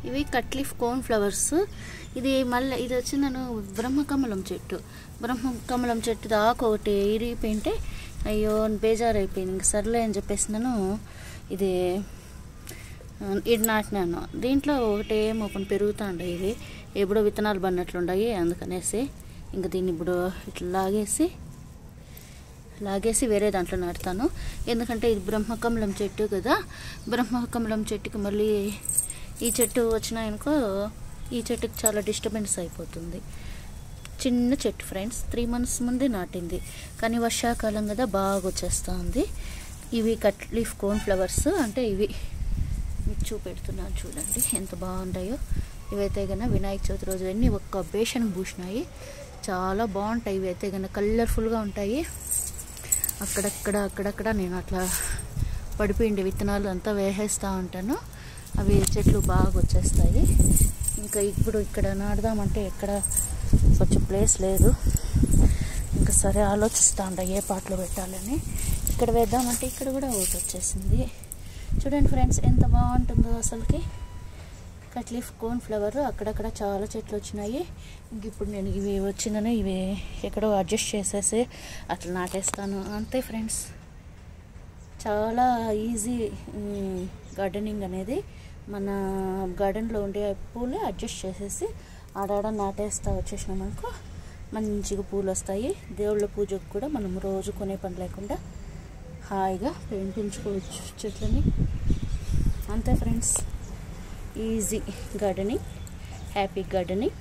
ఇవి cut leaf cone flowers. ఇది మళ్ళీ ఇది వచ్చి నేను బ్రహ్మకమలం చెట్టు దాకా ఒకటి ఇరిగిపోయింటే అయ్యో బేజారు అయిపోయింది. ఇంక సర్లే అని చెప్పేసి నేను ఇది నాటినాను. దీంట్లో ఒకటేమో కొన్ని పెరుగుతూ ఉంటాయి. ఇవి ఎప్పుడో విత్తనాలు పడినట్లుంటాయి. అందుకనేసి ఇంక దీన్ని ఇప్పుడు ఇట్లా లాగేసి వేరే దాంట్లో నాటుతాను. ఎందుకంటే ఇది బ్రహ్మకమలం చెట్టు కదా, బ్రహ్మకమలం చెట్టుకి మళ్ళీ ఈ చెట్టు వచ్చినాయనుకో ఈ చెట్టుకి చాలా డిస్టర్బెన్స్ అయిపోతుంది. చిన్న చెట్టు ఫ్రెండ్స్, 3 months ముందే నాటింది, కానీ వర్షాకాలం కదా బాగా వచ్చేస్తూ ఉంది. ఇవి కట్ లీఫ్ కోన్ ఫ్లవర్స్. అంటే ఇవి మీకు చూపెడుతున్నాను చూడండి ఎంత బాగుంటాయో. ఇవైతే కన్నా వినాయక చవితి రోజు అన్నీ ఒక్క బేషన్ పూసినాయి. చాలా బాగుంటాయి. ఇవైతే కన్నా కలర్ఫుల్గా ఉంటాయి. అక్కడక్కడ నేను అట్లా పడిపోయిండే విత్తనాలు అంతా వేసేస్తూ ఉంటాను. అవి చెట్లు బాగా వచ్చేస్తాయి. ఇంకా ఇప్పుడు ఇక్కడ నాటుదామంటే ఎక్కడ కొంచెం ప్లేస్ లేదు. ఇంకా సరే ఆలోచిస్తూ ఉంటా ఏ పాటలో పెట్టాలని. ఇక్కడ వేద్దామంటే ఇక్కడ కూడా ఒకటి వచ్చేసింది. చూడండి ఫ్రెండ్స్ ఎంత బాగుంటుందో అసలుకి. కట్ లీఫ్ కోన్ ఫ్లవర్ అక్కడక్కడ చాలా చెట్లు వచ్చినాయి. ఇంక ఇప్పుడు నేను ఇవి వచ్చినను ఇవి ఎక్కడో అడ్జస్ట్ చేసేసి అట్లా నాటేస్తాను అంతే ఫ్రెండ్స్. చాలా ఈజీ గార్డెనింగ్ అనేది. మన గార్డెన్లో ఉండే పూలే అడ్జస్ట్ చేసేసి ఆడాడ నాటేస్తా వచ్చేసినామనుకో మంచిగా పూలు వస్తాయి. దేవుళ్ళ పూజకు కూడా మనం రోజు కొనే పని లేకుండా హాయిగా పెంచుకోవచ్చు చెట్లని. అంతే friends, easy gardening, happy gardening.